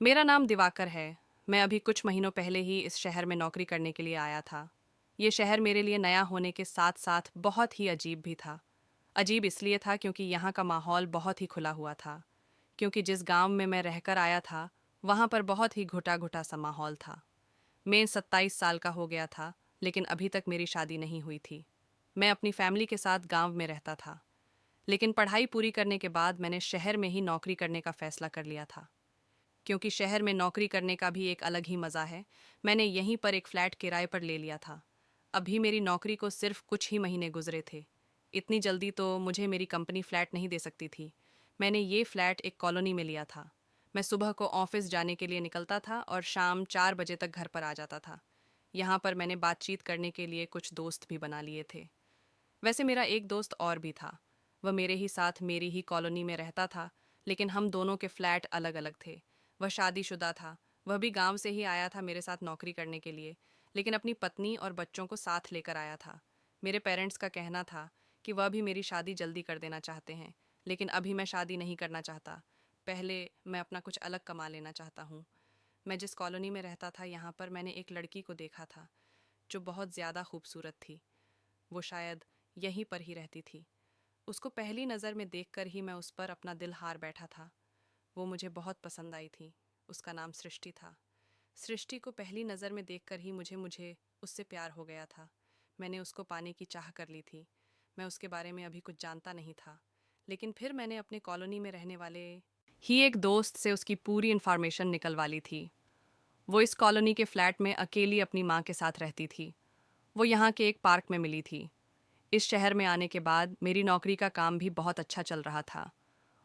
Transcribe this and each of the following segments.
मेरा नाम दिवाकर है। मैं अभी कुछ महीनों पहले ही इस शहर में नौकरी करने के लिए आया था। ये शहर मेरे लिए नया होने के साथ साथ बहुत ही अजीब भी था। अजीब इसलिए था क्योंकि यहाँ का माहौल बहुत ही खुला हुआ था। क्योंकि जिस गांव में मैं रहकर आया था, वहाँ पर बहुत ही घुटा घुटा सा माहौल था। मैं 27 साल का हो गया था, लेकिन अभी तक मेरी शादी नहीं हुई थी। मैं अपनी फैमिली के साथ गांव में रहता था। लेकिन पढ़ाई पूरी करने के बाद मैंने शहर में ही नौकरी करने का फैसला कर लिया था। क्योंकि शहर में नौकरी करने का भी एक अलग ही मज़ा है, मैंने यहीं पर एक फ्लैट किराए पर ले लिया था। अभी मेरी नौकरी को सिर्फ कुछ ही महीने गुजरे थे। इतनी जल्दी तो मुझे मेरी कंपनी फ्लैट नहीं दे सकती थी। मैंने ये फ्लैट एक कॉलोनी में लिया था। मैं सुबह को ऑफिस जाने के लिए निकलता था और शाम 4 बजे तक घर पर आ जाता था। यहाँ पर मैंने बातचीत करने के लिए कुछ दोस्त भी बना लिए थे। वैसे मेरा एक दोस्त और भी था। वह मेरे ही साथ मेरी ही कॉलोनी में रहता था, लेकिन हम दोनों के फ्लैट अलग अलग थे। वह शादीशुदा था। वह भी गांव से ही आया था मेरे साथ नौकरी करने के लिए, लेकिन अपनी पत्नी और बच्चों को साथ लेकर आया था। मेरे पेरेंट्स का कहना था कि वह भी मेरी शादी जल्दी कर देना चाहते हैं, लेकिन अभी मैं शादी नहीं करना चाहता। पहले मैं अपना कुछ अलग कमा लेना चाहता हूँ। मैं जिस कॉलोनी में रहता था, यहाँ पर मैंने एक लड़की को देखा था जो बहुत ज़्यादा खूबसूरत थी। वो शायद यहीं पर ही रहती थी। उसको पहली नज़र में देखकर ही मैं उस पर अपना दिल हार बैठा था। वो मुझे बहुत पसंद आई थी। उसका नाम सृष्टि था। सृष्टि को पहली नज़र में देखकर ही मुझे मुझे उससे प्यार हो गया था। मैंने उसको पाने की चाह कर ली थी। मैं उसके बारे में अभी कुछ जानता नहीं था, लेकिन फिर मैंने अपने कॉलोनी में रहने वाले ही एक दोस्त से उसकी पूरी इन्फॉर्मेशन निकलवा ली थी। वो इस कॉलोनी के फ्लैट में अकेली अपनी माँ के साथ रहती थी। वो यहाँ के एक पार्क में मिली थी। इस शहर में आने के बाद मेरी नौकरी का काम भी बहुत अच्छा चल रहा था,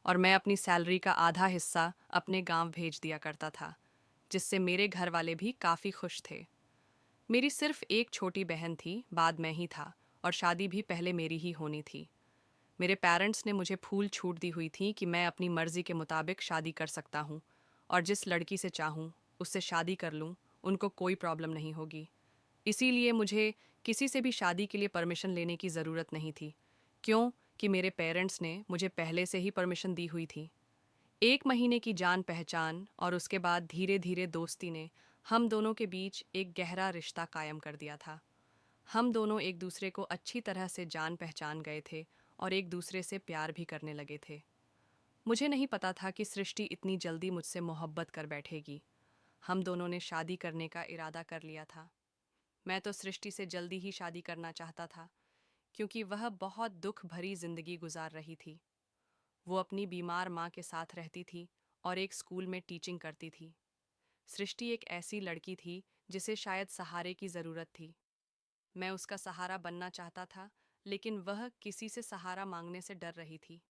और मैं अपनी सैलरी का आधा हिस्सा अपने गांव भेज दिया करता था, जिससे मेरे घर वाले भी काफ़ी खुश थे। मेरी सिर्फ एक छोटी बहन थी, बाद में ही था, और शादी भी पहले मेरी ही होनी थी। मेरे पेरेंट्स ने मुझे फूल छूट दी हुई थी कि मैं अपनी मर्जी के मुताबिक शादी कर सकता हूँ, और जिस लड़की से चाहूँ उससे शादी कर लूँ। उनको कोई प्रॉब्लम नहीं होगी। इसीलिए मुझे किसी से भी शादी के लिए परमिशन लेने की ज़रूरत नहीं थी। क्यों? कि मेरे पेरेंट्स ने मुझे पहले से ही परमिशन दी हुई थी। 1 महीने की जान पहचान और उसके बाद धीरे धीरे दोस्ती ने हम दोनों के बीच एक गहरा रिश्ता कायम कर दिया था। हम दोनों एक दूसरे को अच्छी तरह से जान पहचान गए थे और एक दूसरे से प्यार भी करने लगे थे। मुझे नहीं पता था कि सृष्टि इतनी जल्दी मुझसे मोहब्बत कर बैठेगी। हम दोनों ने शादी करने का इरादा कर लिया था। मैं तो सृष्टि से जल्दी ही शादी करना चाहता था, क्योंकि वह बहुत दुख भरी जिंदगी गुजार रही थी। वो अपनी बीमार माँ के साथ रहती थी और एक स्कूल में टीचिंग करती थी। सृष्टि एक ऐसी लड़की थी जिसे शायद सहारे की ज़रूरत थी। मैं उसका सहारा बनना चाहता था, लेकिन वह किसी से सहारा मांगने से डर रही थी।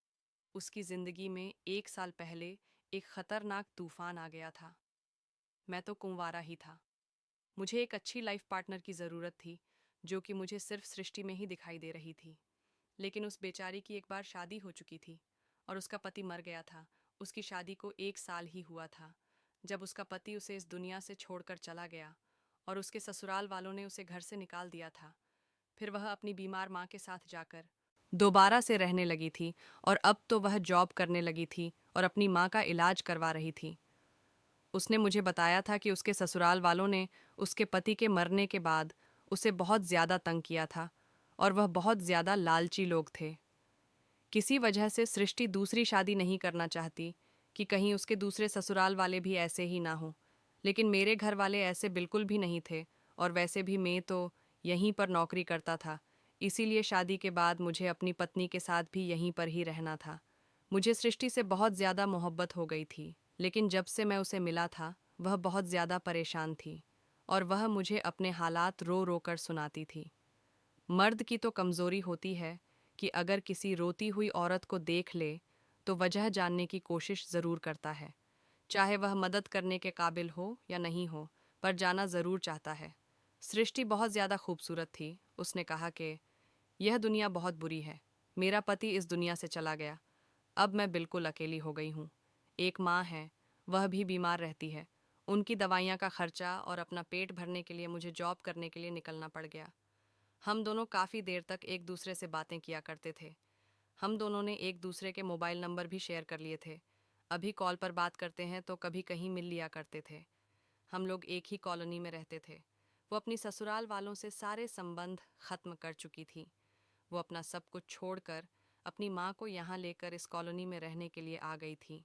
उसकी ज़िंदगी में 1 साल पहले एक खतरनाक तूफान आ गया था। मैं तो कुंवारा ही था। मुझे एक अच्छी लाइफ पार्टनर की ज़रूरत थी, जो कि मुझे सिर्फ सृष्टि में ही दिखाई दे रही थी। लेकिन उस बेचारी की एक बार शादी हो चुकी थी और उसका पति मर गया था। उसकी शादी को 1 साल ही हुआ था जब उसका पति उसे इस दुनिया से छोड़कर चला गया, और उसके ससुराल वालों ने उसे घर से निकाल दिया था। फिर वह अपनी बीमार माँ के साथ जाकर दोबारा से रहने लगी थी, और अब तो वह जॉब करने लगी थी और अपनी माँ का इलाज करवा रही थी। उसने मुझे बताया था कि उसके ससुराल वालों ने उसके पति के मरने के बाद उसे बहुत ज़्यादा तंग किया था, और वह बहुत ज़्यादा लालची लोग थे। किसी वजह से सृष्टि दूसरी शादी नहीं करना चाहती कि कहीं उसके दूसरे ससुराल वाले भी ऐसे ही ना हों। लेकिन मेरे घर वाले ऐसे बिल्कुल भी नहीं थे, और वैसे भी मैं तो यहीं पर नौकरी करता था। इसीलिए शादी के बाद मुझे अपनी पत्नी के साथ भी यहीं पर ही रहना था। मुझे सृष्टि से बहुत ज़्यादा मोहब्बत हो गई थी, लेकिन जब से मैं उसे मिला था, वह बहुत ज़्यादा परेशान थी, और वह मुझे अपने हालात रो रो कर सुनाती थी। मर्द की तो कमज़ोरी होती है कि अगर किसी रोती हुई औरत को देख ले तो वजह जानने की कोशिश ज़रूर करता है, चाहे वह मदद करने के काबिल हो या नहीं हो, पर जाना ज़रूर चाहता है। सृष्टि बहुत ज़्यादा खूबसूरत थी। उसने कहा कि यह दुनिया बहुत बुरी है। मेरा पति इस दुनिया से चला गया। अब मैं बिल्कुल अकेली हो गई हूँ। एक माँ है, वह भी बीमार रहती है। उनकी दवाइयाँ का खर्चा और अपना पेट भरने के लिए मुझे जॉब करने के लिए निकलना पड़ गया। हम दोनों काफ़ी देर तक एक दूसरे से बातें किया करते थे। हम दोनों ने एक दूसरे के मोबाइल नंबर भी शेयर कर लिए थे। अभी कॉल पर बात करते हैं तो कभी कहीं मिल लिया करते थे। हम लोग एक ही कॉलोनी में रहते थे। वो अपनी ससुराल वालों से सारे संबंध खत्म कर चुकी थी। वो अपना सब कुछ छोड़कर अपनी माँ को यहाँ लेकर इस कॉलोनी में रहने के लिए आ गई थी।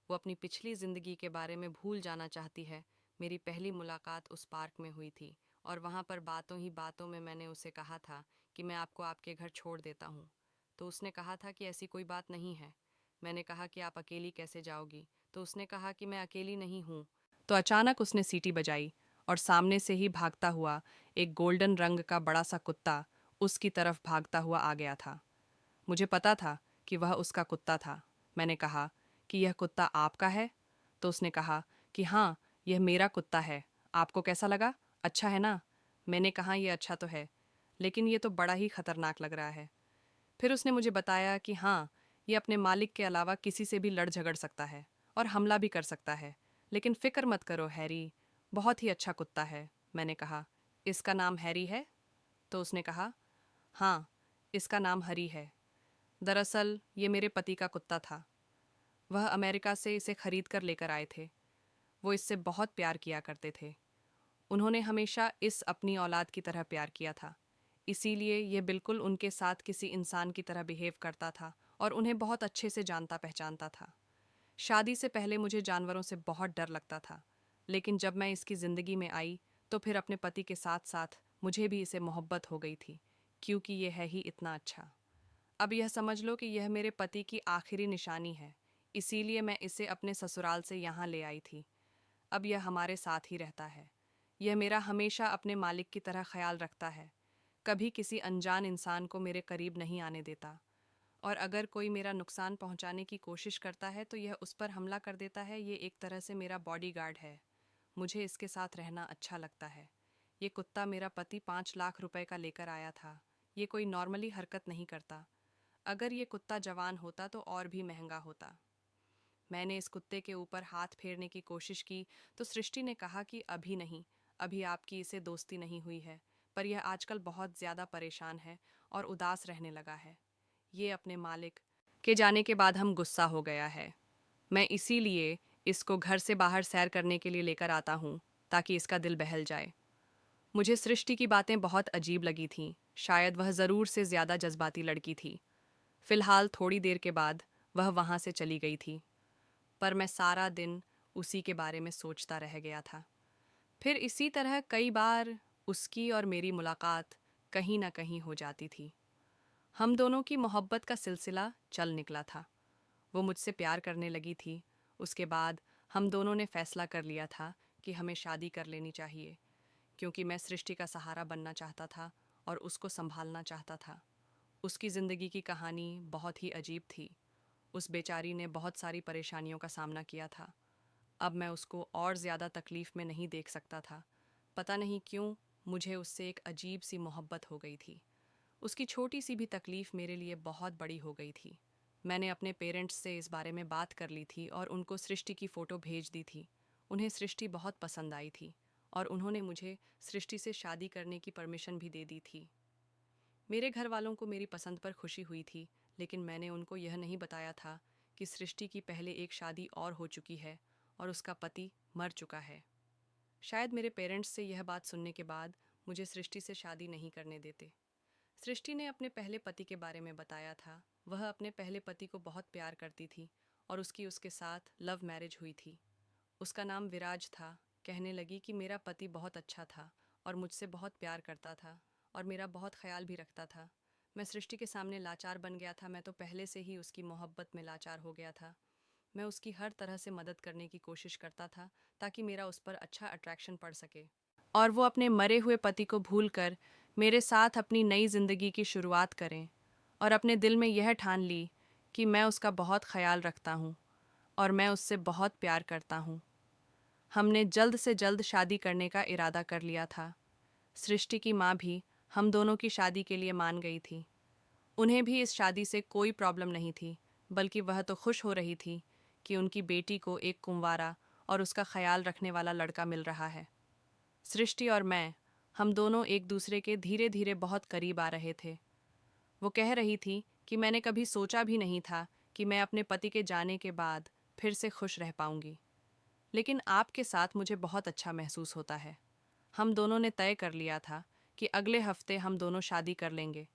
वो अपनी पिछली जिंदगी के बारे में भूल जाना चाहती है। मेरी पहली मुलाकात उस पार्क में हुई थी और वहाँ पर बातों ही बातों में मैंने उसे कहा था कि मैं आपको आपके घर छोड़ देता हूँ। तो उसने कहा था कि ऐसी कोई बात नहीं है। मैंने कहा कि आप अकेली कैसे जाओगी? तो उसने कहा कि मैं अकेली नहीं हूँ। तो अचानक उसने सीटी बजाई और सामने से ही भागता हुआ एक गोल्डन रंग का बड़ा सा कुत्ता उसकी तरफ भागता हुआ आ गया था। मुझे पता था कि वह उसका कुत्ता था। मैंने कहा कि यह कुत्ता आपका है? तो उसने कहा कि हाँ, यह मेरा कुत्ता है। आपको कैसा लगा? अच्छा है ना? मैंने कहा यह अच्छा तो है, लेकिन ये तो बड़ा ही खतरनाक लग रहा है। फिर उसने मुझे बताया कि हाँ, ये अपने मालिक के अलावा किसी से भी लड़ झगड़ सकता है और हमला भी कर सकता है। लेकिन फिक्र मत करो हैरी, बहुत ही अच्छा कुत्ता है। मैंने कहा, इसका नाम हैरी है? तो उसने कहा, हाँ, इसका नाम हरी है। दरअसल ये मेरे पति का कुत्ता था। वह अमेरिका से इसे खरीद कर लेकर आए थे। वो इससे बहुत प्यार किया करते थे। उन्होंने हमेशा इस अपनी औलाद की तरह प्यार किया था। इसीलिए ये बिल्कुल उनके साथ किसी इंसान की तरह बिहेव करता था और उन्हें बहुत अच्छे से जानता पहचानता था। शादी से पहले मुझे जानवरों से बहुत डर लगता था, लेकिन जब मैं इसकी ज़िंदगी में आई तो फिर अपने पति के साथ साथ मुझे भी इसे मोहब्बत हो गई थी, क्योंकि ये है ही इतना अच्छा। अब यह समझ लो कि यह मेरे पति की आखिरी निशानी है। इसीलिए मैं इसे अपने ससुराल से यहाँ ले आई थी। अब यह हमारे साथ ही रहता है। यह मेरा हमेशा अपने मालिक की तरह ख्याल रखता है। कभी किसी अनजान इंसान को मेरे करीब नहीं आने देता। और अगर कोई मेरा नुकसान पहुंचाने की कोशिश करता है तो यह उस पर हमला कर देता है। ये एक तरह से मेरा बॉडीगार्ड है। मुझे इसके साथ रहना अच्छा लगता है। ये कुत्ता मेरा पति 5 लाख रुपए का लेकर आया था। ये कोई नॉर्मली हरकत नहीं करता। अगर ये कुत्ता जवान होता तो और भी महंगा होता। मैंने इस कुत्ते के ऊपर हाथ फेरने की कोशिश की तो सृष्टि ने कहा कि अभी नहीं, अभी आपकी इसे दोस्ती नहीं हुई है, पर यह आजकल बहुत ज़्यादा परेशान है और उदास रहने लगा है। ये अपने मालिक के जाने के बाद हम गुस्सा हो गया है। मैं इसीलिए इसको घर से बाहर सैर करने के लिए लेकर आता हूँ, ताकि इसका दिल बहल जाए। मुझे सृष्टि की बातें बहुत अजीब लगी थीं। शायद वह ज़रूर से ज़्यादा जज्बाती लड़की थी। फिलहाल थोड़ी देर के बाद वह वहाँ से चली गई थी, पर मैं सारा दिन उसी के बारे में सोचता रह गया था। फिर इसी तरह कई बार उसकी और मेरी मुलाकात कहीं ना कहीं हो जाती थी। हम दोनों की मोहब्बत का सिलसिला चल निकला था। वो मुझसे प्यार करने लगी थी। उसके बाद हम दोनों ने फैसला कर लिया था कि हमें शादी कर लेनी चाहिए, क्योंकि मैं सृष्टि का सहारा बनना चाहता था और उसको संभालना चाहता था। उसकी ज़िंदगी की कहानी बहुत ही अजीब थी। उस बेचारी ने बहुत सारी परेशानियों का सामना किया था। अब मैं उसको और ज़्यादा तकलीफ़ में नहीं देख सकता था। पता नहीं क्यों मुझे उससे एक अजीब सी मोहब्बत हो गई थी। उसकी छोटी सी भी तकलीफ़ मेरे लिए बहुत बड़ी हो गई थी। मैंने अपने पेरेंट्स से इस बारे में बात कर ली थी और उनको सृष्टि की फ़ोटो भेज दी थी। उन्हें सृष्टि बहुत पसंद आई थी और उन्होंने मुझे सृष्टि से शादी करने की परमिशन भी दे दी थी। मेरे घर वालों को मेरी पसंद पर खुशी हुई थी, लेकिन मैंने उनको यह नहीं बताया था कि सृष्टि की पहले एक शादी और हो चुकी है और उसका पति मर चुका है। शायद मेरे पेरेंट्स से यह बात सुनने के बाद मुझे सृष्टि से शादी नहीं करने देते। सृष्टि ने अपने पहले पति के बारे में बताया था। वह अपने पहले पति को बहुत प्यार करती थी और उसकी उसके साथ लव मैरिज हुई थी। उसका नाम विराज था। कहने लगी कि मेरा पति बहुत अच्छा था और मुझसे बहुत प्यार करता था और मेरा बहुत ख्याल भी रखता था। मैं सृष्टि के सामने लाचार बन गया था। मैं तो पहले से ही उसकी मोहब्बत में लाचार हो गया था। मैं उसकी हर तरह से मदद करने की कोशिश करता था ताकि मेरा उस पर अच्छा अट्रैक्शन पड़ सके और वो अपने मरे हुए पति को भूलकर मेरे साथ अपनी नई ज़िंदगी की शुरुआत करें। और अपने दिल में यह ठान ली कि मैं उसका बहुत ख्याल रखता हूँ और मैं उससे बहुत प्यार करता हूँ। हमने जल्द से जल्द शादी करने का इरादा कर लिया था। सृष्टि की माँ भी हम दोनों की शादी के लिए मान गई थी। उन्हें भी इस शादी से कोई प्रॉब्लम नहीं थी, बल्कि वह तो खुश हो रही थी कि उनकी बेटी को एक कुंवारा और उसका ख्याल रखने वाला लड़का मिल रहा है। सृष्टि और मैं, हम दोनों एक दूसरे के धीरे धीरे बहुत करीब आ रहे थे। वो कह रही थी कि मैंने कभी सोचा भी नहीं था कि मैं अपने पति के जाने के बाद फिर से खुश रह पाऊंगी। लेकिन आपके साथ मुझे बहुत अच्छा महसूस होता है। हम दोनों ने तय कर लिया था कि अगले हफ्ते हम दोनों शादी कर लेंगे।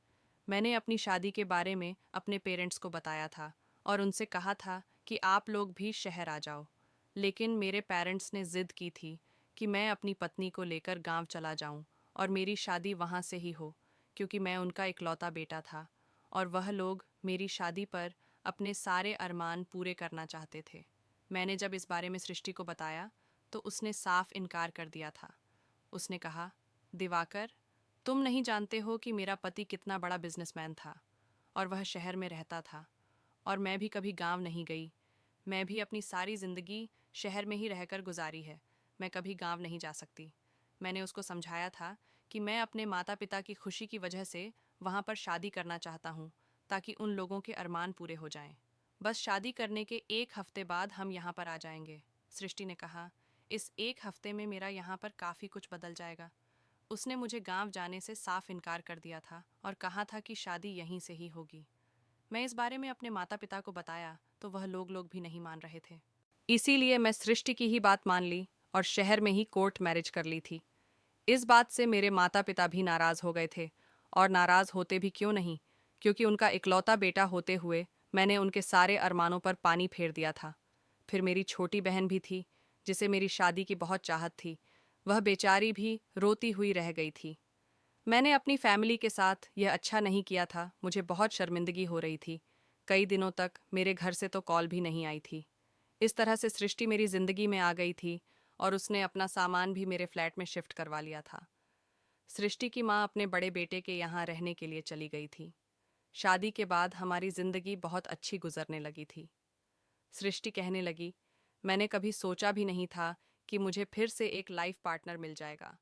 मैंने अपनी शादी के बारे में अपने पेरेंट्स को बताया था और उनसे कहा था कि आप लोग भी शहर आ जाओ। लेकिन मेरे पेरेंट्स ने ज़िद की थी कि मैं अपनी पत्नी को लेकर गांव चला जाऊं और मेरी शादी वहां से ही हो, क्योंकि मैं उनका इकलौता बेटा था और वह लोग मेरी शादी पर अपने सारे अरमान पूरे करना चाहते थे। मैंने जब इस बारे में सृष्टि को बताया तो उसने साफ इनकार कर दिया था। उसने कहा, दिवाकर, तुम नहीं जानते हो कि मेरा पति कितना बड़ा बिजनेसमैन था और वह शहर में रहता था, और मैं भी कभी गांव नहीं गई। मैं भी अपनी सारी जिंदगी शहर में ही रहकर गुजारी है। मैं कभी गांव नहीं जा सकती। मैंने उसको समझाया था कि मैं अपने माता पिता की खुशी की वजह से वहां पर शादी करना चाहता हूँ, ताकि उन लोगों के अरमान पूरे हो जाएं। बस शादी करने के एक हफ्ते बाद हम यहाँ पर आ जाएंगे। सृष्टि ने कहा, इस एक हफ्ते में मेरा यहाँ पर काफ़ी कुछ बदल जाएगा। उसने मुझे गांव जाने से साफ इनकार कर दिया था और कहा था कि शादी यहीं से ही होगी। मैं इस बारे में अपने माता पिता को बताया तो वह लोग भी नहीं मान रहे थे। इसीलिए मैं सृष्टि की ही बात मान ली और शहर में ही कोर्ट मैरिज कर ली थी। इस बात से मेरे माता पिता भी नाराज हो गए थे, और नाराज होते भी क्यों नहीं, क्योंकि उनका इकलौता बेटा होते हुए मैंने उनके सारे अरमानों पर पानी फेर दिया था। फिर मेरी छोटी बहन भी थी, जिसे मेरी शादी की बहुत चाहत थी। वह बेचारी भी रोती हुई रह गई थी। मैंने अपनी फैमिली के साथ यह अच्छा नहीं किया था। मुझे बहुत शर्मिंदगी हो रही थी। कई दिनों तक मेरे घर से तो कॉल भी नहीं आई थी। इस तरह से सृष्टि मेरी जिंदगी में आ गई थी और उसने अपना सामान भी मेरे फ्लैट में शिफ्ट करवा लिया था। सृष्टि की माँ अपने बड़े बेटे के यहाँ रहने के लिए चली गई थी। शादी के बाद हमारी जिंदगी बहुत अच्छी गुजरने लगी थी। सृष्टि कहने लगी, मैंने कभी सोचा भी नहीं था कि मुझे फिर से एक लाइफ पार्टनर मिल जाएगा।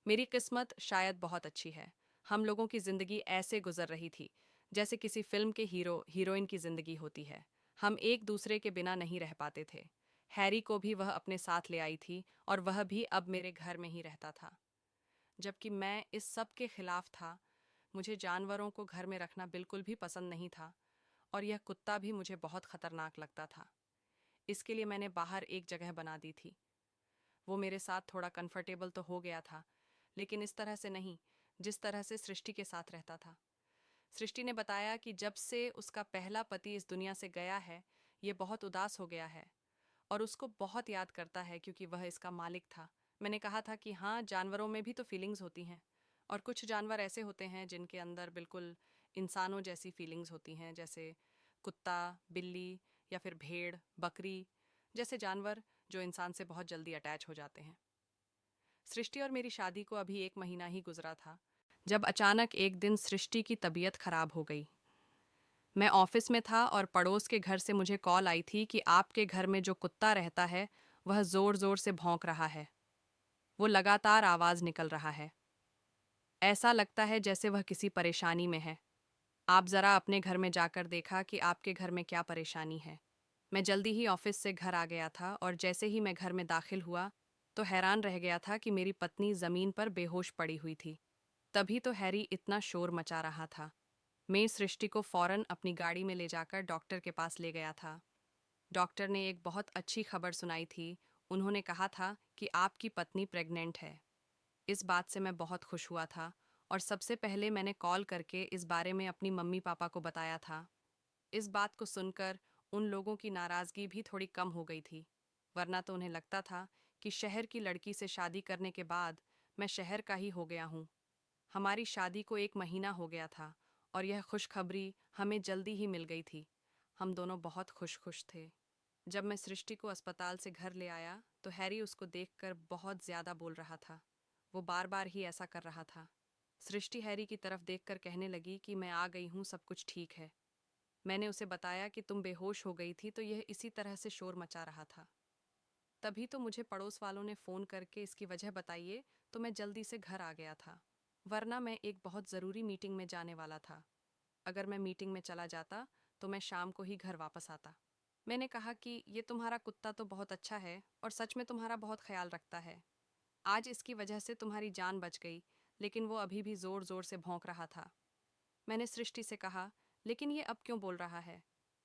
मेरी किस्मत शायद बहुत अच्छी है। हम लोगों की जिंदगी ऐसे गुजर रही थी जैसे किसी फिल्म के हीरो हीरोइन की जिंदगी होती है। हम एक दूसरे के बिना नहीं रह पाते थे। हैरी को भी वह अपने साथ ले आई थी और वह भी अब मेरे घर में ही रहता था। जबकि मैं इस सब के खिलाफ था। मुझे जानवरों को घर में रखना बिल्कुल भी पसंद नहीं था, और यह कुत्ता भी मुझे बहुत खतरनाक लगता था। इसके लिए मैंने बाहर एक जगह बना दी थी। वो मेरे साथ थोड़ा कंफर्टेबल तो हो गया था, लेकिन इस तरह से नहीं जिस तरह से सृष्टि के साथ रहता था। सृष्टि ने बताया कि जब से उसका पहला पति इस दुनिया से गया है, ये बहुत उदास हो गया है और उसको बहुत याद करता है, क्योंकि वह इसका मालिक था। मैंने कहा था कि हाँ, जानवरों में भी तो फीलिंग्स होती हैं, और कुछ जानवर ऐसे होते हैं जिनके अंदर बिल्कुल इंसानों जैसी फीलिंग्स होती हैं, जैसे कुत्ता, बिल्ली या फिर भेड़, बकरी जैसे जानवर जो इंसान से बहुत जल्दी अटैच हो जाते हैं। सृष्टि और मेरी शादी को अभी एक महीना ही गुजरा था जब अचानक एक दिन सृष्टि की तबीयत खराब हो गई। मैं ऑफिस में था और पड़ोस के घर से मुझे कॉल आई थी कि आपके घर में जो कुत्ता रहता है वह जोर जोर से भौंक रहा है। वो लगातार आवाज निकल रहा है। ऐसा लगता है जैसे वह किसी परेशानी में है। आप जरा अपने घर में जाकर देखा कि आपके घर में क्या परेशानी है। मैं जल्दी ही ऑफिस से घर आ गया था और जैसे ही मैं घर में दाखिल हुआ तो हैरान रह गया था कि मेरी पत्नी जमीन पर बेहोश पड़ी हुई थी। तभी तो हैरी इतना शोर मचा रहा था। मैं सृष्टि को फौरन अपनी गाड़ी में ले जाकर डॉक्टर के पास ले गया था। डॉक्टर ने एक बहुत अच्छी खबर सुनाई थी। उन्होंने कहा था कि आपकी पत्नी प्रेग्नेंट है। इस बात से मैं बहुत खुश हुआ था और सबसे पहले मैंने कॉल करके इस बारे में अपनी मम्मी पापा को बताया था। इस बात को सुनकर उन लोगों की नाराज़गी भी थोड़ी कम हो गई थी, वरना तो उन्हें लगता था कि शहर की लड़की से शादी करने के बाद मैं शहर का ही हो गया हूँ। हमारी शादी को एक महीना हो गया था और यह खुशखबरी हमें जल्दी ही मिल गई थी। हम दोनों बहुत खुश खुश थे। जब मैं सृष्टि को अस्पताल से घर ले आया तो हैरी उसको देखकर बहुत ज़्यादा बोल रहा था। वो बार बार ही ऐसा कर रहा था। सृष्टि हैरी की तरफ देखकर कहने लगी कि मैं आ गई हूँ, सब कुछ ठीक है। मैंने उसे बताया कि तुम बेहोश हो गई थी तो यह इसी तरह से शोर मचा रहा था। तभी तो मुझे पड़ोस वालों ने फ़ोन करके इसकी वजह बताइए, तो मैं जल्दी से घर आ गया था। वरना मैं एक बहुत ज़रूरी मीटिंग में जाने वाला था। अगर मैं मीटिंग में चला जाता तो मैं शाम को ही घर वापस आता। मैंने कहा कि ये तुम्हारा कुत्ता तो बहुत अच्छा है और सच में तुम्हारा बहुत ख्याल रखता है। आज इसकी वजह से तुम्हारी जान बच गई, लेकिन वो अभी भी ज़ोर ज़ोर से भौंक रहा था। मैंने सृष्टि से कहा, लेकिन ये अब क्यों बोल रहा है?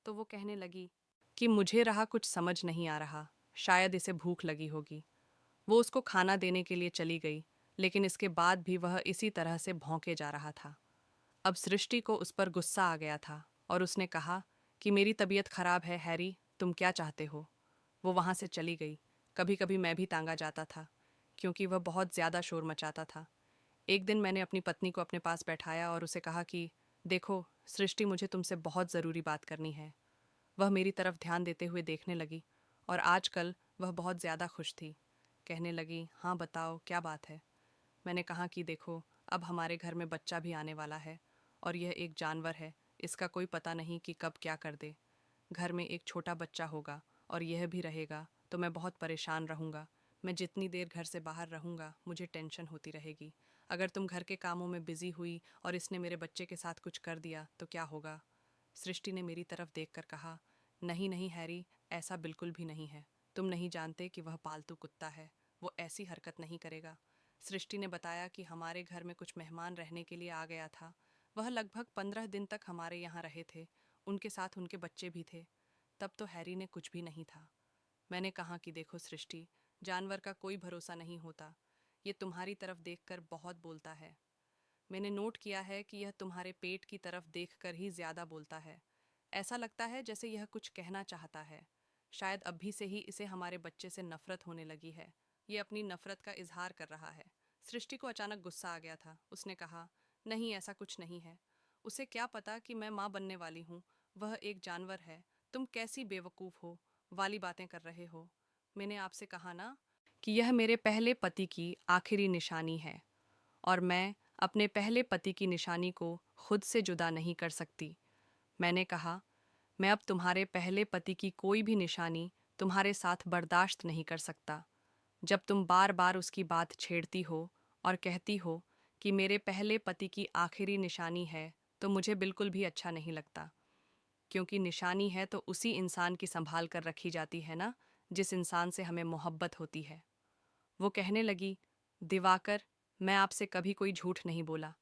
तो वो कहने लगी, कि मुझे रहा कुछ समझ नहीं आ रहा, शायद इसे भूख लगी होगी। वो उसको खाना देने के लिए चली गई, लेकिन इसके बाद भी वह इसी तरह से भौंके जा रहा था। अब सृष्टि को उस पर गुस्सा आ गया था और उसने कहा कि मेरी तबीयत खराब है हैरी, तुम क्या चाहते हो। वो वहाँ से चली गई। कभी कभी मैं भी तांगा जाता था, क्योंकि वह बहुत ज़्यादा शोर मचाता था। एक दिन मैंने अपनी पत्नी को अपने पास बैठाया और उसे कहा कि देखो सृष्टि, मुझे तुमसे बहुत ज़रूरी बात करनी है। वह मेरी तरफ ध्यान देते हुए देखने लगी और आजकल वह बहुत ज़्यादा खुश थी। कहने लगी, हाँ बताओ क्या बात है। मैंने कहा कि देखो, अब हमारे घर में बच्चा भी आने वाला है और यह एक जानवर है, इसका कोई पता नहीं कि कब क्या कर दे। घर में एक छोटा बच्चा होगा और यह भी रहेगा तो मैं बहुत परेशान रहूँगा। मैं जितनी देर घर से बाहर रहूँगा मुझे टेंशन होती रहेगी। अगर तुम घर के कामों में बिजी हुई और इसने मेरे बच्चे के साथ कुछ कर दिया तो क्या होगा। सृष्टि ने मेरी तरफ देखकर कहा, नहीं नहीं हैरी, ऐसा बिल्कुल भी नहीं है। तुम नहीं जानते कि वह पालतू कुत्ता है, वो ऐसी हरकत नहीं करेगा। सृष्टि ने बताया कि हमारे घर में कुछ मेहमान रहने के लिए आ गया था। वह लगभग 15 दिन तक हमारे यहाँ रहे थे। उनके साथ उनके बच्चे भी थे। तब तो हैरी ने कुछ भी नहीं था। मैंने कहा कि देखो सृष्टि, जानवर का कोई भरोसा नहीं होता। ये तुम्हारी तरफ देखकर बहुत बोलता है। मैंने नोट किया है कि यह तुम्हारे पेट की तरफ देखकर ही ज्यादा बोलता है। ऐसा लगता है जैसे यह कुछ कहना चाहता है। शायद अभी से ही इसे हमारे बच्चे से नफरत होने लगी है। ये अपनी नफरत का इजहार कर रहा है। सृष्टि को अचानक गुस्सा आ गया था। उसने कहा, नहीं ऐसा कुछ नहीं है। उसे क्या पता कि मैं माँ बनने वाली हूँ। वह एक जानवर है। तुम कैसी बेवकूफ़ हो, वाली बातें कर रहे हो। मैंने आपसे कहा ना कि यह मेरे पहले पति की आखिरी निशानी है और मैं अपने पहले पति की निशानी को खुद से जुदा नहीं कर सकती। मैंने कहा, मैं अब तुम्हारे पहले पति की कोई भी निशानी तुम्हारे साथ बर्दाश्त नहीं कर सकता। जब तुम बार बार उसकी बात छेड़ती हो और कहती हो कि मेरे पहले पति की आखिरी निशानी है, तो मुझे बिल्कुल भी अच्छा नहीं लगता। क्योंकि निशानी है तो उसी इंसान की संभाल कर रखी जाती है ना, जिस इंसान से हमें मोहब्बत होती है। वो कहने लगी, दिवाकर, मैं आपसे कभी कोई झूठ नहीं बोला।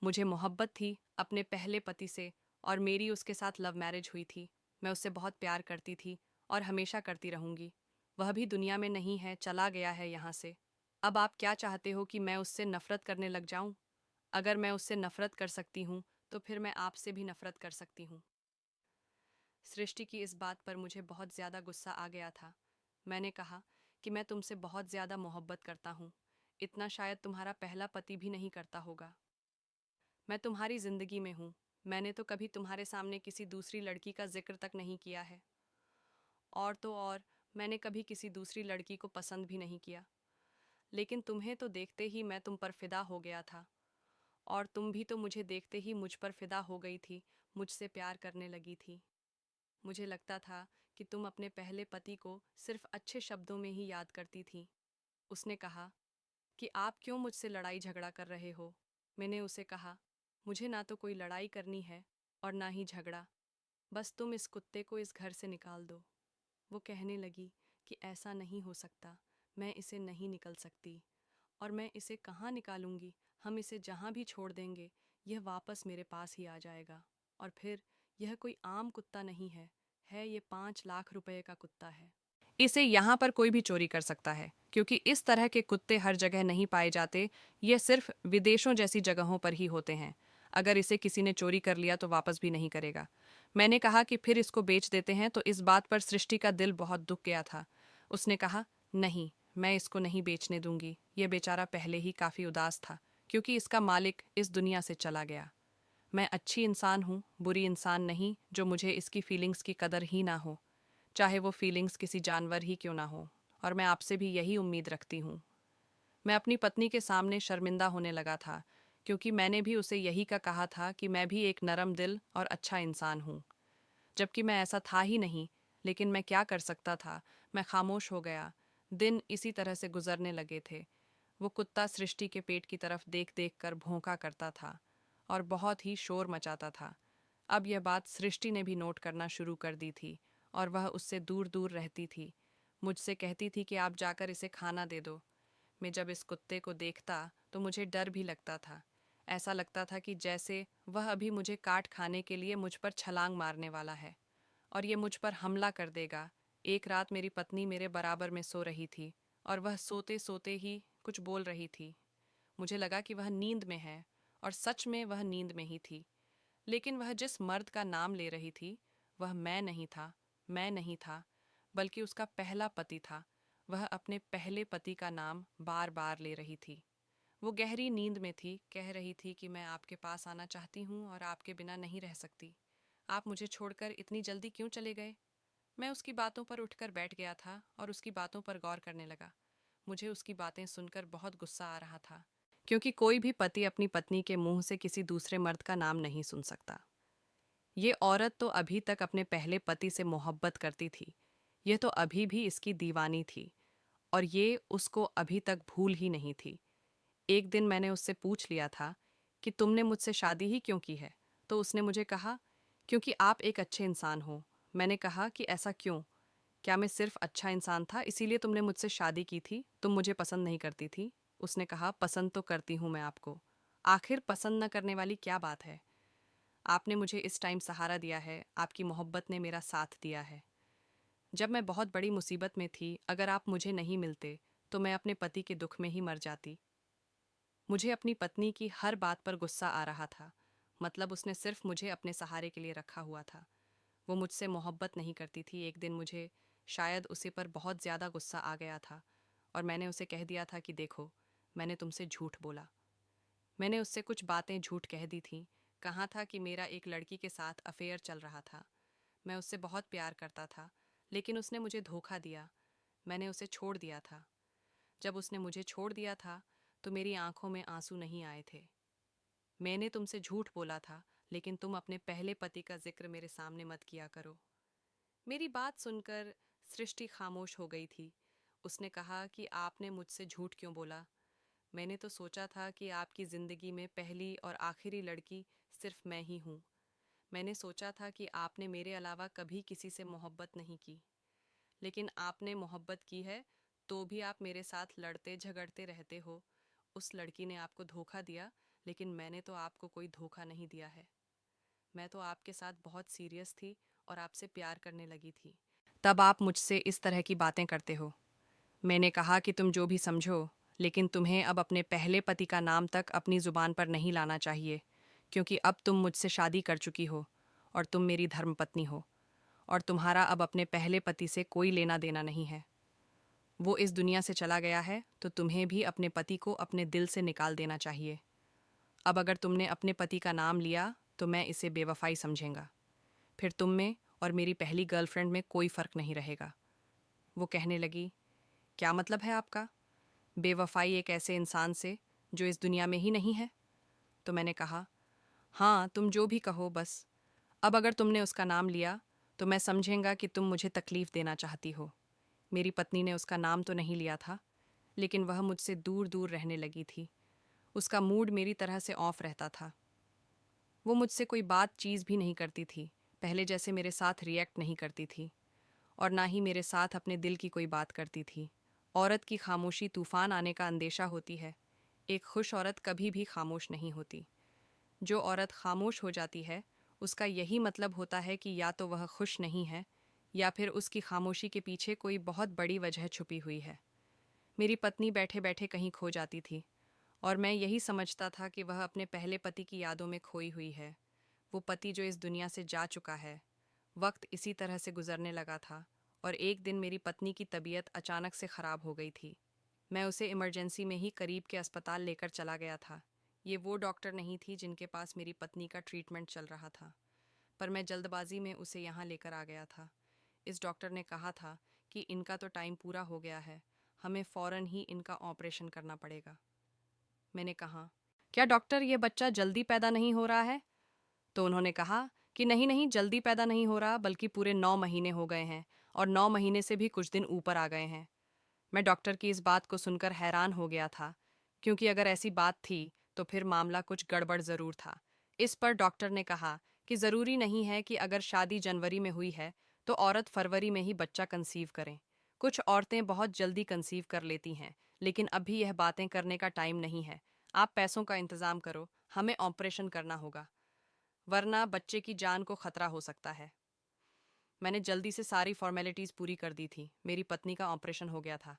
मुझे मोहब्बत थी अपने पहले पति से और मेरी उसके साथ लव मैरिज हुई थी। मैं उससे बहुत प्यार करती थी और हमेशा करती रहूंगी। वह भी दुनिया में नहीं है, चला गया है यहाँ से। अब आप क्या चाहते हो कि मैं उससे नफरत करने लग जाऊं? अगर मैं उससे नफरत कर सकती हूँ तो फिर मैं आपसे भी नफरत कर सकती हूँ। सृष्टि की इस बात पर मुझे बहुत ज़्यादा गुस्सा आ गया था। मैंने कहा कि मैं तुमसे बहुत ज़्यादा मोहब्बत करता हूँ। इतना शायद तुम्हारा पहला पति भी नहीं करता होगा। मैं तुम्हारी ज़िंदगी में हूँ। मैंने तो कभी तुम्हारे सामने किसी दूसरी लड़की का जिक्र तक नहीं किया है। और तो और, मैंने कभी किसी दूसरी लड़की को पसंद भी नहीं किया। लेकिन तुम्हें तो देखते ही मैं तुम पर फिदा हो गया था। और तुम भी तो मुझे देखते ही मुझ पर फिदा हो गई थी, मुझसे प्यार करने लगी थी। मुझे लगता था कि तुम अपने पहले पति को सिर्फ अच्छे शब्दों में ही याद करती थी। उसने कहा कि आप क्यों मुझसे लड़ाई झगड़ा कर रहे हो। मैंने उसे कहा, मुझे ना तो कोई लड़ाई करनी है और ना ही झगड़ा। बस तुम इस कुत्ते को इस घर से निकाल दो। वो कहने लगी कि ऐसा नहीं हो सकता, मैं इसे नहीं निकल सकती। और मैं इसे कहाँ निकालूंगी। हम इसे जहाँ भी छोड़ देंगे यह वापस मेरे पास ही आ जाएगा। और फिर यह कोई आम कुत्ता नहीं है ये 5 लाख रुपए का कुत्ता है। इसे यहाँ पर कोई भी चोरी कर सकता है, क्योंकि इस तरह के कुत्ते हर जगह नहीं पाए जाते। ये सिर्फ विदेशों जैसी जगहों पर ही होते हैं। अगर इसे किसी ने चोरी कर लिया तो वापस भी नहीं करेगा। मैंने कहा कि फिर इसको बेच देते हैं, तो इस बात पर सृष्टि का दिल बहुत दुख गया था। उसने कहा, नहीं, मैं इसको नहीं बेचने दूंगी। ये बेचारा पहले ही काफ़ी उदास था, क्योंकि इसका मालिक इस दुनिया से चला गया। मैं अच्छी इंसान हूँ, बुरी इंसान नहीं, जो मुझे इसकी फीलिंग्स की कदर ही ना हो, चाहे वो फीलिंग्स किसी जानवर ही क्यों ना हो। और मैं आपसे भी यही उम्मीद रखती हूँ। मैं अपनी पत्नी के सामने शर्मिंदा होने लगा था, क्योंकि मैंने भी उसे यही का कहा था कि मैं भी एक नरम दिल और अच्छा इंसान हूँ, जबकि मैं ऐसा था ही नहीं। लेकिन मैं क्या कर सकता था। मैं खामोश हो गया। दिन इसी तरह से गुजरने लगे थे। वो कुत्ता सृष्टि के पेट की तरफ देख देख कर भौंका करता था और बहुत ही शोर मचाता था। अब यह बात सृष्टि ने भी नोट करना शुरू कर दी थी और वह उससे दूर दूर रहती थी। मुझसे कहती थी कि आप जाकर इसे खाना दे दो। मैं जब इस कुत्ते को देखता तो मुझे डर भी लगता था। ऐसा लगता था कि जैसे वह अभी मुझे काट खाने के लिए मुझ पर छलांग मारने वाला है। और ये मुझ पर हमला कर देगा। एक रात मेरी पत्नी मेरे बराबर में सो रही थी और वह सोते सोते ही कुछ बोल रही थी। मुझे लगा कि वह नींद में है, और सच में वह नींद में ही थी। लेकिन वह जिस मर्द का नाम ले रही थी वह मैं नहीं था, बल्कि उसका पहला पति था। वह अपने पहले पति का नाम बार बार ले रही थी। वो गहरी नींद में थी, कह रही थी कि मैं आपके पास आना चाहती हूँ और आपके बिना नहीं रह सकती। आप मुझे छोड़कर इतनी जल्दी क्यों चले गए? मैं उसकी बातों पर उठकर बैठ गया था और उसकी बातों पर गौर करने लगा। मुझे उसकी बातें सुनकर बहुत गुस्सा आ रहा था, क्योंकि कोई भी पति अपनी पत्नी के मुंह से किसी दूसरे मर्द का नाम नहीं सुन सकता। ये औरत तो अभी तक अपने पहले पति से मोहब्बत करती थी। यह तो अभी भी इसकी दीवानी थी, और ये उसको अभी तक भूल ही नहीं थी। एक दिन मैंने उससे पूछ लिया था कि तुमने मुझसे शादी ही क्यों की है? तो उसने मुझे कहा, क्योंकि आप एक अच्छे इंसान हो। मैंने कहा कि ऐसा क्यों? क्या मैं सिर्फ अच्छा इंसान था इसीलिए तुमने मुझसे शादी की थी? तुम मुझे पसंद नहीं करती थी? उसने कहा, पसंद तो करती हूँ मैं आपको। आखिर पसंद न करने वाली क्या बात है? आपने मुझे इस टाइम सहारा दिया है, आपकी मोहब्बत ने मेरा साथ दिया है। जब मैं बहुत बड़ी मुसीबत में थी, अगर आप मुझे नहीं मिलते तो मैं अपने पति के दुख में ही मर जाती। मुझे अपनी पत्नी की हर बात पर गुस्सा आ रहा था। मतलब उसने सिर्फ मुझे अपने सहारे के लिए रखा हुआ था। वो मुझसे मोहब्बत नहीं करती थी। एक दिन मुझे शायद उसे पर बहुत ज़्यादा गुस्सा आ गया था, और मैंने उसे कह दिया था कि देखो, मैंने तुमसे झूठ बोला। मैंने उससे कुछ बातें झूठ कह दी थीं। कहा था कि मेरा एक लड़की के साथ अफेयर चल रहा था। मैं उससे बहुत प्यार करता था, लेकिन उसने मुझे धोखा दिया। मैंने उसे छोड़ दिया था। जब उसने मुझे छोड़ दिया था तो मेरी आंखों में आंसू नहीं आए थे। मैंने तुमसे झूठ बोला था, लेकिन तुम अपने पहले पति का जिक्र मेरे सामने मत किया करो। मेरी बात सुनकर सृष्टि खामोश हो गई थी। उसने कहा कि आपने मुझसे झूठ क्यों बोला? मैंने तो सोचा था कि आपकी ज़िंदगी में पहली और आखिरी लड़की सिर्फ मैं ही हूँ। मैंने सोचा था कि आपने मेरे अलावा कभी किसी से मोहब्बत नहीं की। लेकिन आपने मोहब्बत की है, तो भी आप मेरे साथ लड़ते झगड़ते रहते हो। उस लड़की ने आपको धोखा दिया, लेकिन मैंने तो आपको कोई धोखा नहीं दिया है। मैं तो आपके साथ बहुत सीरियस थी और आपसे प्यार करने लगी थी। तब आप मुझसे इस तरह की बातें करते हो। मैंने कहा कि तुम जो भी समझो, लेकिन तुम्हें अब अपने पहले पति का नाम तक अपनी ज़ुबान पर नहीं लाना चाहिए, क्योंकि अब तुम मुझसे शादी कर चुकी हो और तुम मेरी धर्मपत्नी हो, और तुम्हारा अब अपने पहले पति से कोई लेना देना नहीं है। वो इस दुनिया से चला गया है, तो तुम्हें भी अपने पति को अपने दिल से निकाल देना चाहिए। अब अगर तुमने अपने पति का नाम लिया तो मैं इसे बेवफाई समझेंगा। फिर तुम में और मेरी पहली गर्लफ्रेंड में कोई फ़र्क नहीं रहेगा। वो कहने लगी, क्या मतलब है आपका? बेवफाई एक ऐसे इंसान से जो इस दुनिया में ही नहीं है? तो मैंने कहा, हाँ, तुम जो भी कहो बस। अब अगर तुमने उसका नाम लिया तो मैं समझेंगा कि तुम मुझे तकलीफ़ देना चाहती हो। मेरी पत्नी ने उसका नाम तो नहीं लिया था, लेकिन वह मुझसे दूर दूर रहने लगी थी। उसका मूड मेरी तरह से ऑफ रहता था। वो मुझसे कोई बात चीज़ भी नहीं करती थी, पहले जैसे मेरे साथ रिएक्ट नहीं करती थी, और ना ही मेरे साथ अपने दिल की कोई बात करती थी। औरत की खामोशी तूफान आने का अंदेशा होती है। एक खुश औरत कभी भी खामोश नहीं होती। जो औरत खामोश हो जाती है, उसका यही मतलब होता है कि या तो वह खुश नहीं है, या फिर उसकी खामोशी के पीछे कोई बहुत बड़ी वजह छुपी हुई है। मेरी पत्नी बैठे बैठे कहीं खो जाती थी, और मैं यही समझता था कि वह अपने पहले पति की यादों में खोई हुई है। वो पति जो इस दुनिया से जा चुका है। वक्त इसी तरह से गुजरने लगा था, और एक दिन मेरी पत्नी की तबीयत अचानक से ख़राब हो गई थी। मैं उसे इमरजेंसी में ही करीब के अस्पताल लेकर चला गया था। ये वो डॉक्टर नहीं थी जिनके पास मेरी पत्नी का ट्रीटमेंट चल रहा था, पर मैं जल्दबाजी में उसे यहाँ लेकर आ गया था। इस डॉक्टर ने कहा था कि इनका तो टाइम पूरा हो गया है, हमें फ़ौरन ही इनका ऑपरेशन करना पड़ेगा। मैंने कहा, क्या डॉक्टर, ये बच्चा जल्दी पैदा नहीं हो रहा है? तो उन्होंने कहा कि नहीं नहीं, जल्दी पैदा नहीं हो रहा, बल्कि पूरे 9 महीने हो गए हैं, और 9 महीने से भी कुछ दिन ऊपर आ गए हैं। मैं डॉक्टर की इस बात को सुनकर हैरान हो गया था, क्योंकि अगर ऐसी बात थी तो फिर मामला कुछ गड़बड़ ज़रूर था। इस पर डॉक्टर ने कहा कि ज़रूरी नहीं है कि अगर शादी जनवरी में हुई है तो औरत फरवरी में ही बच्चा कंसीव करें। कुछ औरतें बहुत जल्दी कंसीव कर लेती हैं, लेकिन अभी यह बातें करने का टाइम नहीं है। आप पैसों का इंतज़ाम करो, हमें ऑपरेशन करना होगा, वरना बच्चे की जान को खतरा हो सकता है। मैंने जल्दी से सारी फॉर्मेलिटीज़ पूरी कर दी थी। मेरी पत्नी का ऑपरेशन हो गया था।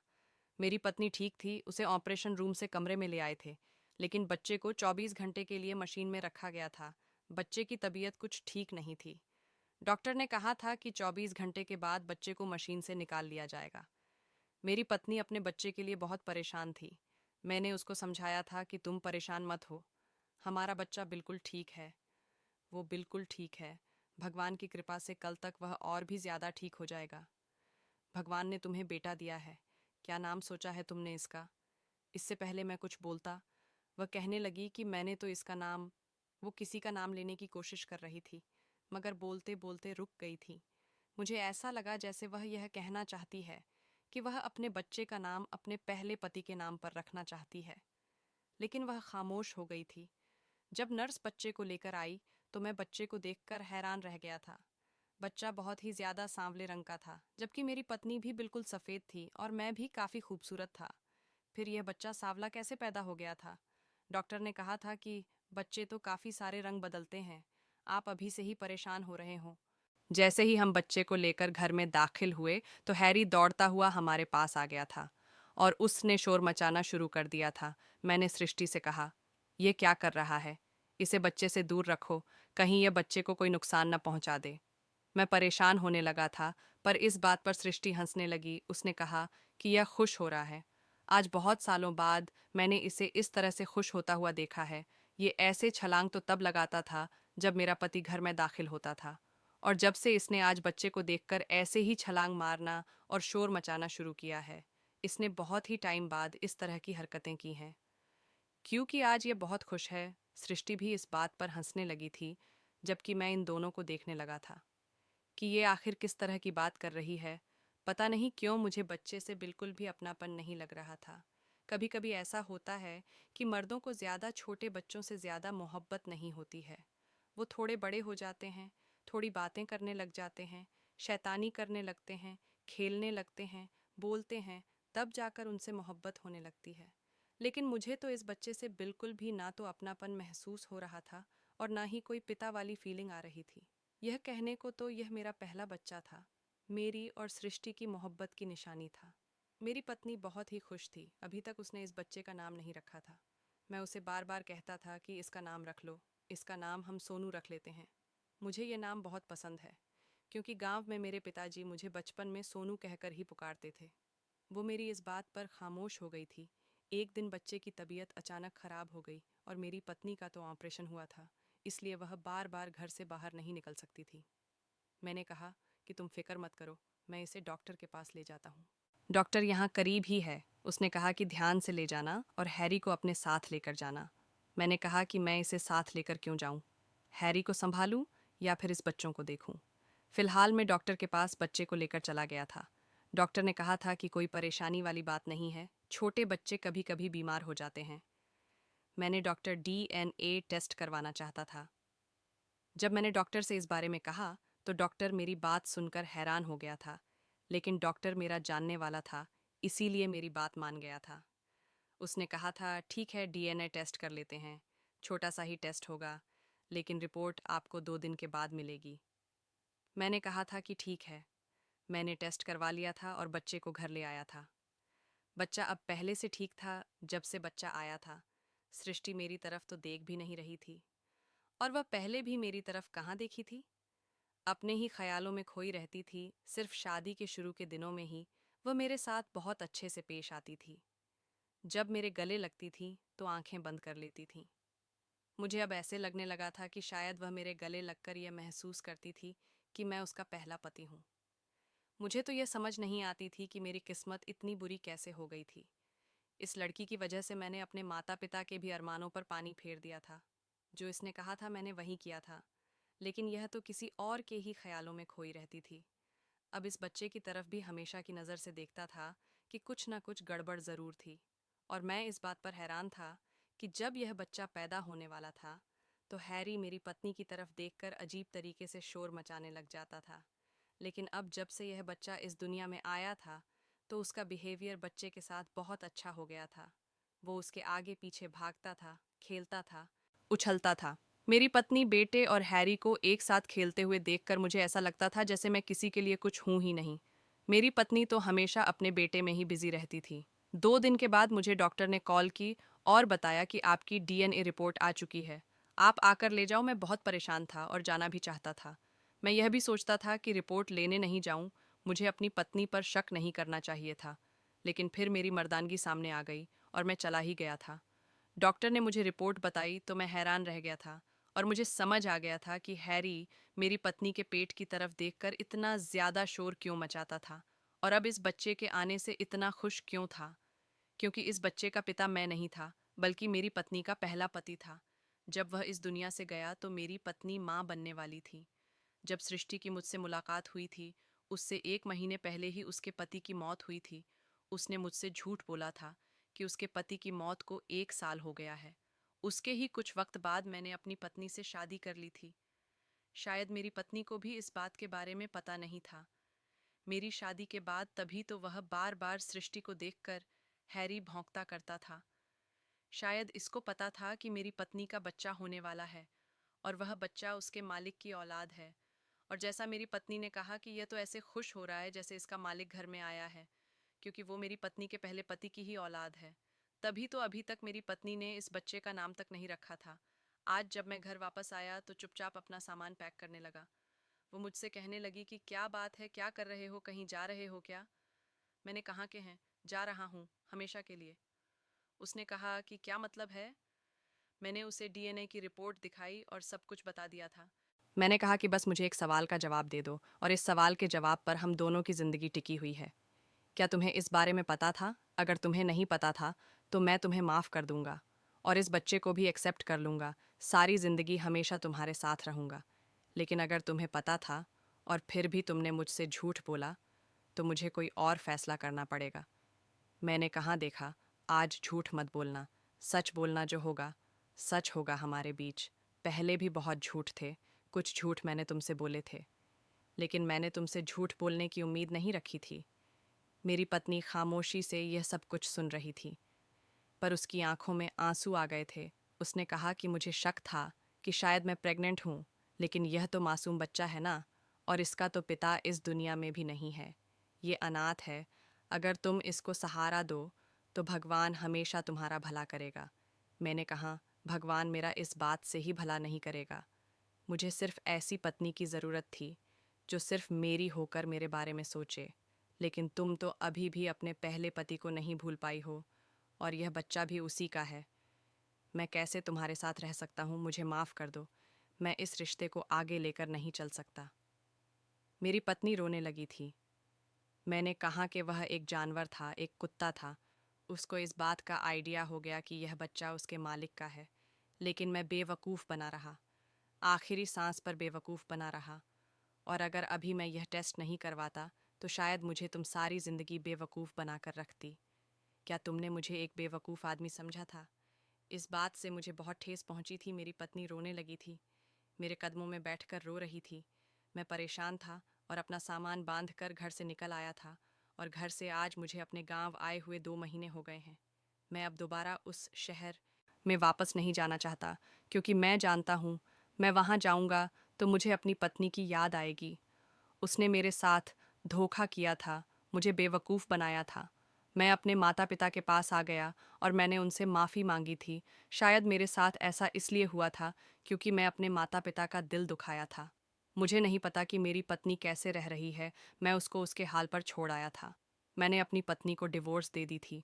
मेरी पत्नी ठीक थी, उसे ऑपरेशन रूम से कमरे में ले आए थे, लेकिन बच्चे को 24 घंटे के लिए मशीन में रखा गया था। बच्चे की तबीयत कुछ ठीक नहीं थी। डॉक्टर ने कहा था कि 24 घंटे के बाद बच्चे को मशीन से निकाल लिया जाएगा। मेरी पत्नी अपने बच्चे के लिए बहुत परेशान थी। मैंने उसको समझाया था कि तुम परेशान मत हो, हमारा बच्चा बिल्कुल ठीक है। वो बिल्कुल ठीक है। भगवान की कृपा से कल तक वह और भी ज्यादा ठीक हो जाएगा। भगवान ने तुम्हें बेटा दिया है। क्या नाम सोचा है तुमने इसका? इससे पहले मैं कुछ बोलता, वह कहने लगी कि मैंने तो इसका नाम। वो किसी का नाम लेने की कोशिश कर रही थी, मगर बोलते बोलते रुक गई थी। मुझे ऐसा लगा जैसे वह यह कहना चाहती है कि वह अपने बच्चे का नाम अपने पहले पति के नाम पर रखना चाहती है, लेकिन वह खामोश हो गई थी। जब नर्स बच्चे को लेकर आई तो मैं बच्चे को देखकर हैरान रह गया था। बच्चा बहुत ही ज्यादा सांवले रंग का था, जबकि मेरी पत्नी भी बिल्कुल सफेद थी और मैं भी काफी खूबसूरत था। फिर यह बच्चा सांवला कैसे पैदा हो गया था? डॉक्टर ने कहा था कि बच्चे तो काफी सारे रंग बदलते हैं, आप अभी से ही परेशान हो रहे हो। जैसे ही हम बच्चे को लेकर घर में दाखिल हुए तो हैरी दौड़ता हुआ हमारे पास आ गया था और उसने शोर मचाना शुरू कर दिया था। मैंने सृष्टि से कहा, यह क्या कर रहा है? इसे बच्चे से दूर रखो, कहीं यह बच्चे को कोई नुकसान न पहुंचा दे। मैं परेशान होने लगा था, पर इस बात पर सृष्टि हंसने लगी। उसने कहा कि यह खुश हो रहा है। आज बहुत सालों बाद मैंने इसे इस तरह से खुश होता हुआ देखा है। ये ऐसे छलांग तो तब लगाता था जब मेरा पति घर में दाखिल होता था, और जब से इसने आज बच्चे को देखकर ऐसे ही छलांग मारना और शोर मचाना शुरू किया है। इसने बहुत ही टाइम बाद इस तरह की हरकतें की हैं। क्योंकि आज ये बहुत खुश है। सृष्टि भी इस बात पर हंसने लगी थी, जबकि मैं इन दोनों को देखने लगा था कि ये आखिर किस तरह की बात कर रही है। पता नहीं क्यों मुझे बच्चे से बिल्कुल भी अपनापन नहीं लग रहा था। कभी कभी ऐसा होता है कि मर्दों को ज़्यादा छोटे बच्चों से ज़्यादा मोहब्बत नहीं होती है। वो थोड़े बड़े हो जाते हैं, थोड़ी बातें करने लग जाते हैं, शैतानी करने लगते हैं, खेलने लगते हैं, बोलते हैं, तब जाकर उनसे मोहब्बत होने लगती है। लेकिन मुझे तो इस बच्चे से बिल्कुल भी ना तो अपनापन महसूस हो रहा था और ना ही कोई पिता वाली फीलिंग आ रही थी। यह कहने को तो यह मेरा पहला बच्चा था, मेरी और सृष्टि की मोहब्बत की निशानी था। मेरी पत्नी बहुत ही खुश थी। अभी तक उसने इस बच्चे का नाम नहीं रखा था। मैं उसे बार बार कहता था कि इसका नाम रख लो, इसका नाम हम सोनू रख लेते हैं। मुझे ये नाम बहुत पसंद है, क्योंकि गांव में मेरे पिताजी मुझे बचपन में सोनू कहकर ही पुकारते थे। वो मेरी इस बात पर खामोश हो गई थी। एक दिन बच्चे की तबीयत अचानक खराब हो गई और मेरी पत्नी का तो ऑपरेशन हुआ था, इसलिए वह बार बार घर से बाहर नहीं निकल सकती थी। मैंने कहा कि तुम फिक्र मत करो, मैं इसे डॉक्टर के पास ले जाता हूँ। डॉक्टर यहाँ करीब ही है। उसने कहा कि ध्यान से ले जाना और हैरी को अपने साथ लेकर जाना। मैंने कहा कि मैं इसे साथ लेकर क्यों जाऊँ? हैरी को संभालूं या फिर इस बच्चों को देखूं? फिलहाल मैं डॉक्टर के पास बच्चे को लेकर चला गया था। डॉक्टर ने कहा था कि कोई परेशानी वाली बात नहीं है, छोटे बच्चे कभी कभी बीमार हो जाते हैं। मैंने डॉक्टर DNA टेस्ट करवाना चाहता था। जब मैंने डॉक्टर से इस बारे में कहा तो डॉक्टर मेरी बात सुनकर हैरान हो गया था, लेकिन डॉक्टर मेरा जानने वाला था, इसीलिए मेरी बात मान गया था। उसने कहा था, ठीक है, DNA टेस्ट कर लेते हैं, छोटा सा ही टेस्ट होगा, लेकिन रिपोर्ट आपको 2 दिन के बाद मिलेगी। मैंने कहा था कि ठीक है। मैंने टेस्ट करवा लिया था और बच्चे को घर ले आया था। बच्चा अब पहले से ठीक था। जब से बच्चा आया था, सृष्टि मेरी तरफ तो देख भी नहीं रही थी, और वह पहले भी मेरी तरफ कहाँ देखी थी। अपने ही ख्यालों में खोई रहती थी। सिर्फ शादी के शुरू के दिनों में ही वह मेरे साथ बहुत अच्छे से पेश आती थी। जब मेरे गले लगती थी तो आंखें बंद कर लेती थी। मुझे अब ऐसे लगने लगा था कि शायद वह मेरे गले लगकर यह महसूस करती थी कि मैं उसका पहला पति हूँ। मुझे तो यह समझ नहीं आती थी कि मेरी किस्मत इतनी बुरी कैसे हो गई थी। इस लड़की की वजह से मैंने अपने माता पिता के भी अरमानों पर पानी फेर दिया था। जो इसने कहा था मैंने वही किया था, लेकिन यह तो किसी और के ही ख्यालों में खोई रहती थी। अब इस बच्चे की तरफ भी हमेशा की नज़र से देखता था कि कुछ न कुछ गड़बड़ ज़रूर थी, और मैं इस बात पर हैरान था कि जब यह बच्चा पैदा होने वाला था तो हैरी मेरी पत्नी की तरफ देखकर अजीब तरीके से शोर मचाने लग जाता था। लेकिन अब जब से यह बच्चा इस दुनिया में आया था तो उसका बिहेवियर बच्चे के साथ बहुत अच्छा हो गया था। वो उसके आगे पीछे भागता था, खेलता था, उछलता था। मेरी पत्नी, बेटे और हैरी को एक साथ खेलते हुए देखकर मुझे ऐसा लगता था जैसे मैं किसी के लिए कुछ हूं ही नहीं। मेरी पत्नी तो हमेशा अपने बेटे में ही बिजी रहती थी। 2 दिन के बाद मुझे डॉक्टर ने कॉल की और बताया कि आपकी डीएनए रिपोर्ट आ चुकी है। आप आकर ले जाओ। मैं बहुत परेशान था और जाना भी चाहता था। मैं यह भी सोचता था कि रिपोर्ट लेने नहीं जाऊं। मुझे अपनी पत्नी पर शक नहीं करना चाहिए था। लेकिन फिर मेरी मर्दानगी सामने आ गई और मैं चला ही गया था। डॉक्टर ने मुझे रिपोर्ट बताई तो मैं हैरान रह गया था और मुझे समझ आ गया था कि हैरी मेरी पत्नी के पेट की तरफ देखकर इतना ज़्यादा शोर क्यों मचाता था और अब इस बच्चे के आने से इतना खुश क्यों था। क्योंकि इस बच्चे का पिता मैं नहीं था, बल्कि मेरी पत्नी का पहला पति था। जब वह इस दुनिया से गया तो मेरी पत्नी माँ बनने वाली थी। जब सृष्टि की मुझसे मुलाकात हुई थी, उससे 1 महीने पहले ही उसके पति की मौत हुई थी। उसने मुझसे झूठ बोला था कि उसके पति की मौत को 1 साल हो गया है। उसके ही कुछ वक्त बाद मैंने अपनी पत्नी से शादी कर ली थी। शायद मेरी पत्नी को भी इस बात के बारे में पता नहीं था। मेरी शादी के बाद तभी तो वह बार बार सृष्टि को देखकर हैरी भौंकता करता था। शायद इसको पता था कि मेरी पत्नी का बच्चा होने वाला है और वह बच्चा उसके मालिक की औलाद है। और जैसा मेरी पत्नी ने कहा कि यह तो ऐसे खुश हो रहा है जैसे इसका मालिक घर में आया है, क्योंकि वो मेरी पत्नी के पहले पति की ही औलाद है। तभी तो अभी तक मेरी पत्नी ने इस बच्चे का नाम तक नहीं रखा था। आज जब मैं घर वापस आया तो चुपचाप अपना सामान पैक करने लगा। वो मुझसे कहने लगी कि क्या बात है, क्या कर रहे हो, कहीं जा रहे हो क्या? मैंने कहा कि हैं, जा रहा हूँ, हमेशा के लिए। उसने कहा कि क्या मतलब है? मैंने उसे डीएनए की रिपोर्ट दिखाई और सब कुछ बता दिया था। मैंने कहा कि बस मुझे एक सवाल का जवाब दे दो और इस सवाल के जवाब पर हम दोनों की जिंदगी टिकी हुई है। क्या तुम्हें इस बारे में पता था? अगर तुम्हें नहीं पता था तो मैं तुम्हें माफ़ कर दूंगा और इस बच्चे को भी एक्सेप्ट कर लूंगा। सारी जिंदगी हमेशा तुम्हारे साथ रहूंगा। लेकिन अगर तुम्हें पता था और फिर भी तुमने मुझसे झूठ बोला तो मुझे कोई और फैसला करना पड़ेगा। मैंने कहाँ देखा, आज झूठ मत बोलना। सच बोलना जो होगा, सच होगा हमारे बीच। पहले भी बहुत झूठ थे, कुछ झूठ मैंने तुमसे बोले थे, लेकिन मैंने तुमसे झूठ बोलने की उम्मीद नहीं रखी थी। मेरी पत्नी खामोशी से यह सब कुछ सुन रही थी, पर उसकी आंखों में आंसू आ गए थे। उसने कहा कि मुझे शक था कि शायद मैं प्रेग्नेंट हूँ, लेकिन यह तो मासूम बच्चा है ना, और इसका तो पिता इस दुनिया में भी नहीं है। ये अनाथ है। अगर तुम इसको सहारा दो तो भगवान हमेशा तुम्हारा भला करेगा। मैंने कहा, भगवान मेरा इस बात से ही भला नहीं करेगा। मुझे सिर्फ ऐसी पत्नी की ज़रूरत थी जो सिर्फ मेरी होकर मेरे बारे में सोचे। लेकिन तुम तो अभी भी अपने पहले पति को नहीं भूल पाई हो और यह बच्चा भी उसी का है। मैं कैसे तुम्हारे साथ रह सकता हूँ? मुझे माफ़ कर दो। मैं इस रिश्ते को आगे लेकर नहीं चल सकता। मेरी पत्नी रोने लगी थी। मैंने कहा कि वह एक जानवर था, एक कुत्ता था। उसको इस बात का आइडिया हो गया कि यह बच्चा उसके मालिक का है। लेकिन मैं बेवकूफ़ बना रहा, आखिरी सांस पर बेवकूफ़ बना रहा। और अगर अभी मैं यह टेस्ट नहीं करवाता तो शायद मुझे तुम सारी ज़िंदगी बेवकूफ़ बनाकर रखती। क्या तुमने मुझे एक बेवकूफ़ आदमी समझा था? इस बात से मुझे बहुत ठेस पहुंची थी। मेरी पत्नी रोने लगी थी, मेरे कदमों में बैठकर रो रही थी। मैं परेशान था और अपना सामान बांध कर घर से निकल आया था, और घर से आज मुझे अपने गांव आए हुए 2 महीने हो गए हैं। मैं अब दोबारा उस शहर में वापस नहीं जाना चाहता, क्योंकि मैं जानता हूँ मैं वहाँ जाऊँगा तो मुझे अपनी पत्नी की याद आएगी। उसने मेरे साथ धोखा किया था, मुझे बेवकूफ़ बनाया था। मैं अपने माता पिता के पास आ गया और मैंने उनसे माफ़ी मांगी थी। शायद मेरे साथ ऐसा इसलिए हुआ था क्योंकि मैं अपने माता पिता का दिल दुखाया था। मुझे नहीं पता कि मेरी पत्नी कैसे रह रही है। मैं उसको उसके हाल पर छोड़ आया था। मैंने अपनी पत्नी को डिवोर्स दे दी थी।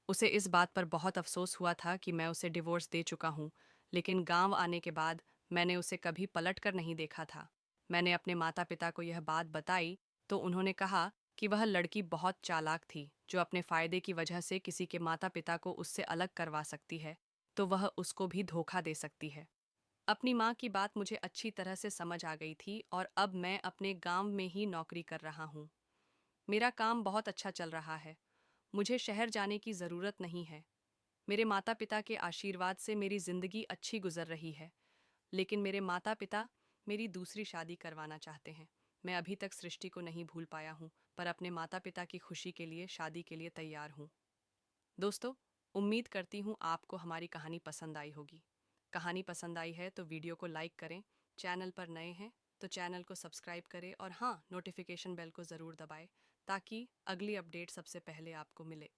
उसे इस बात पर बहुत अफसोस हुआ था कि मैं उसे डिवोर्स दे चुका हूँ, लेकिन गांव आने के बाद मैंने उसे कभी पलट कर नहीं देखा था। मैंने अपने माता पिता को यह बात बताई तो उन्होंने कहा कि वह लड़की बहुत चालाक थी, जो अपने फायदे की वजह से किसी के माता पिता को उससे अलग करवा सकती है, तो वह उसको भी धोखा दे सकती है। अपनी माँ की बात मुझे अच्छी तरह से समझ आ गई थी और अब मैं अपने गांव में ही नौकरी कर रहा हूँ। मेरा काम बहुत अच्छा चल रहा है। मुझे शहर जाने की ज़रूरत नहीं है। मेरे माता पिता के आशीर्वाद से मेरी ज़िंदगी अच्छी गुजर रही है। लेकिन मेरे माता पिता मेरी दूसरी शादी करवाना चाहते हैं। मैं अभी तक सृष्टि को नहीं भूल पाया हूँ, पर अपने माता पिता की खुशी के लिए शादी के लिए तैयार हूँ। दोस्तों, उम्मीद करती हूँ आपको हमारी कहानी पसंद आई होगी। कहानी पसंद आई है तो वीडियो को लाइक करें, चैनल पर नए हैं तो चैनल को सब्सक्राइब करें और हाँ, नोटिफिकेशन बेल को ज़रूर दबाएं ताकि अगली अपडेट सबसे पहले आपको मिले।